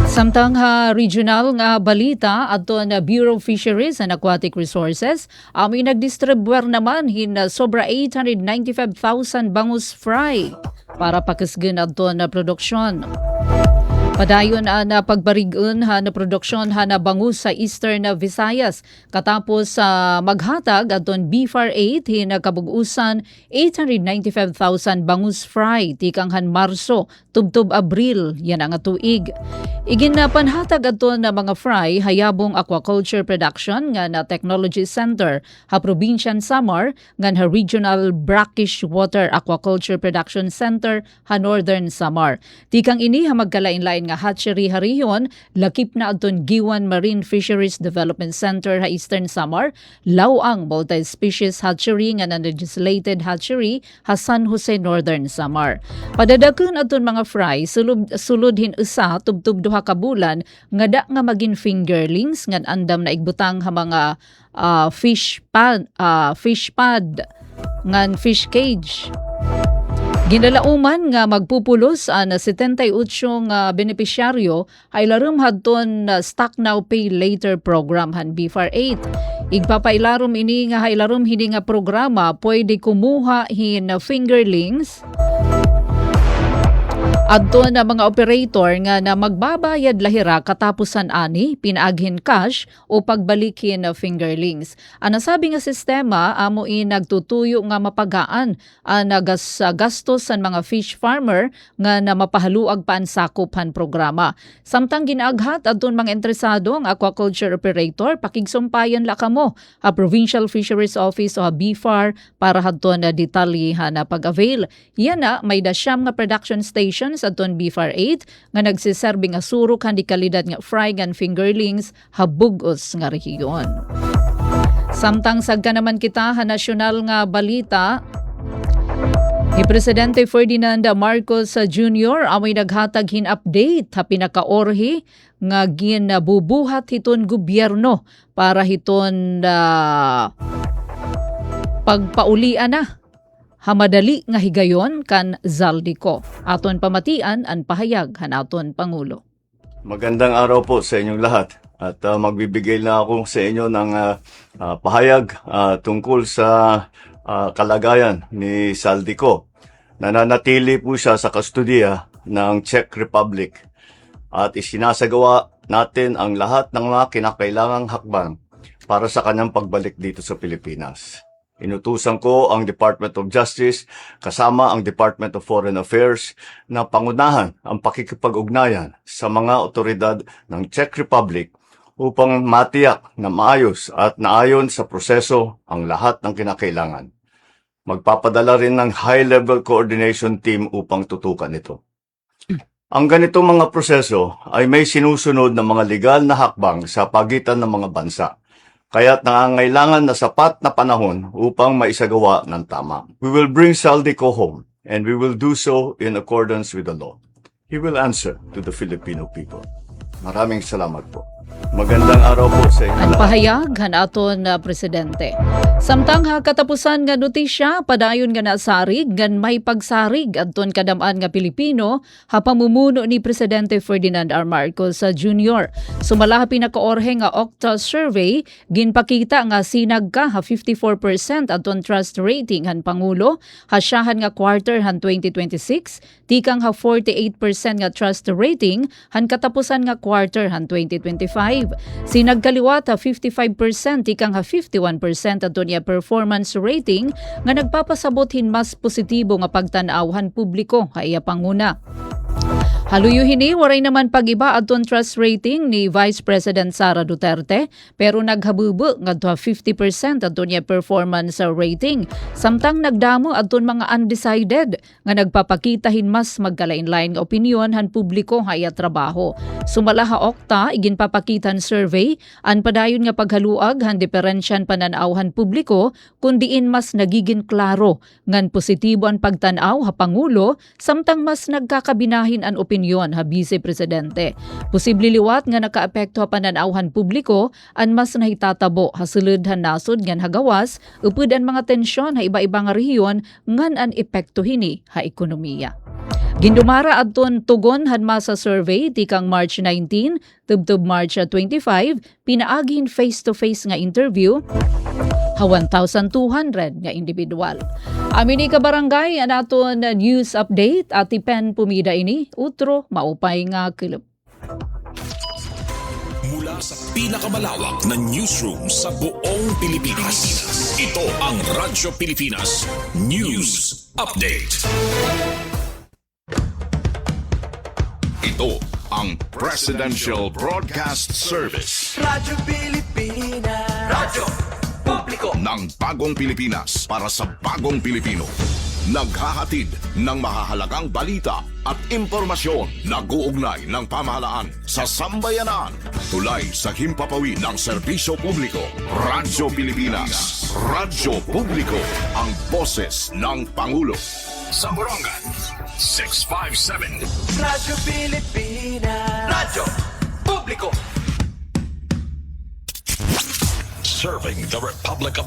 Samtang ha regional nga balita adto na Bureau of Fisheries and Aquatic Resources, amoy nagdistribuer naman hin sobra 895,000 bangus fry para pakisgen adto na produksyon. Padayon na pagbarig-un na produksyon na bangus sa Eastern Visayas katapos maghatag aton BFAR 8 hinakabug-usan 895,000 bangus fry tikang han Marso tubtob Abril yan ang tuig. Igin na panhatag aton na mga fry hayabong aquaculture production nga na Technology Center ha Provincial Samar ngan ha Regional Brackish Water Aquaculture Production Center ha Northern Samar. Tikang ini ha magkalain-lain nga hatchery hariyon, lakip na adton Giwan Marine Fisheries Development Center ha Eastern Samar, lawang multi-species hatchery nga na-legislated hatchery ha San Jose Northern Samar. Padadakon adton mga fry, sulod hin usa tubtub duha ka bulan nga da nga magin fingerlings nga andam na igbutang ha mga fish pad ngan fish cage. Ginalauman nga magpupulos na 78 nga benepisyaryo ay larum hadton stock now pay later program han BFAR 8. Igpapailarom ini nga hailarom hini nga programa pwede kumuha hin fingerlings adto na mga operator nga na magbabayad lahira katapusan ani pinaaghin cash o pagbalikin na fingerlings. Ang nasabi nga sistema amo nagtutuyo nga mapagaan ang gastos sa mga fish farmer nga na mapahaluag pa ang sakupan programa. Samtang ginaaghat adton mga interesado ang aquaculture operator pakigsumpayan la kamo a Provincial Fisheries Office o a BFAR para hadton na detalyehan na pag-avail. Yan na may dasyam nga production stations adton BFAR 8 nga nagsiserbi nga surok handi kalidad nga fry and fingerlings habugos nga rehiyon. Samtang sagka naman kita nasyonal nga balita, ni Presidente Ferdinand Marcos Jr. amoy naghatag hin update ha pinakaorhi nga ginabubuhat hiton gobyerno para hiton pagpaulian na hamadali nga higayon kan Zaldico. Aton pamatian ang pahayag hanaton Pangulo. Magandang araw po sa inyong lahat at magbibigay na ako sa inyo ng pahayag tungkol sa kalagayan ni Zaldico. Nananatili po siya sa kustodiya ng Czech Republic at isinasagawa natin ang lahat ng mga kinakailangang hakbang para sa kanyang pagbalik dito sa Pilipinas. Inutusan ko ang Department of Justice kasama ang Department of Foreign Affairs na pangunahan ang pakikipag-ugnayan sa mga otoridad ng Czech Republic upang matiyak na maayos at naayon sa proseso ang lahat ng kinakailangan. Magpapadala rin ng high-level coordination team upang tutukan ito. Ang ganitong mga proseso ay may sinusunod na mga legal na hakbang sa pagitan ng mga bansa. Kaya't nangangailangan na sapat na panahon upang maisagawa ng tama. We will bring Zaldico home and we will do so in accordance with the law. He will answer to the Filipino people. Maraming salamat po. Magandang araw po sa inyo Ang lahat. pahayag hanaton na Presidente. Samtang katapusan nga notisya padayon nga nasarig gan may pagsarig adton kadamaan nga Pilipino hapamumuno ni Presidente Ferdinand R. Marcos Jr. Sumala pinakaorhe nga Octa survey ginpakita nga sinag ka 54% adton trust rating han Pangulo hasyahan nga quarter han 2026 tikang 48% nga trust rating han katapusan nga quarter han 2025. Sinagkaliwat 55% ikang 51% adto niya performance rating nga nagpapasabot hin mas positibo nga pagtan-awhan publiko kaya panguna. Haluyuhin ni waray naman pag-iba adton trust rating ni Vice President Sara Duterte pero naghabubo ngadto 50% adton niya performance rating. Samtang nagdamo adton mga undecided nga nagpapakitahin mas magkalain-lain nga opinyon han publiko haya trabaho. Sumala ha Okta iginpapakitan survey an padayon nga paghaluag han diferensyan pananaw-han publiko kundiin mas nagiging klaro ngan positibo ang pagtan-aw ha Pangulo samtang mas nagkakabinahin an opinyon ha Vice Presidente. Posible liwat nga nakaapekto ha pananawhan publiko an mas nahitatabo ha sulod ha nasod ngan hagawas upod ang mga tensyon ha iba-ibang rehiyon ngan an epekto hini ha ekonomiya. Gindumara adton tugon hanma sa survey tikang March 19 tubtub March 25 pinaagin face-to-face nga interview ha 1,200 nga individual. Amin ni kabarangay ang aton news update at Pen Pumida ini utro maupay nga kilop. Mula sa pinakamalawak na newsroom sa buong Pilipinas. Ito ang Radyo Pilipinas News Update. Ito ang Presidential Broadcast Service. Radyo Pilipinas. Radyo Publiko. Ng bagong Pilipinas para sa bagong Pilipino. Naghahatid ng mahahalagang balita at impormasyon na guugnay ng pamahalaan sa sambayanan. Tulay sa himpapawid ng serbisyo publiko. Radyo Pilipinas. Radyo Publiko. Ang boses ng Pangulo. Sa Borongan, 657. Radyo Pilipinas. Radyo Publiko. Serving the Republic of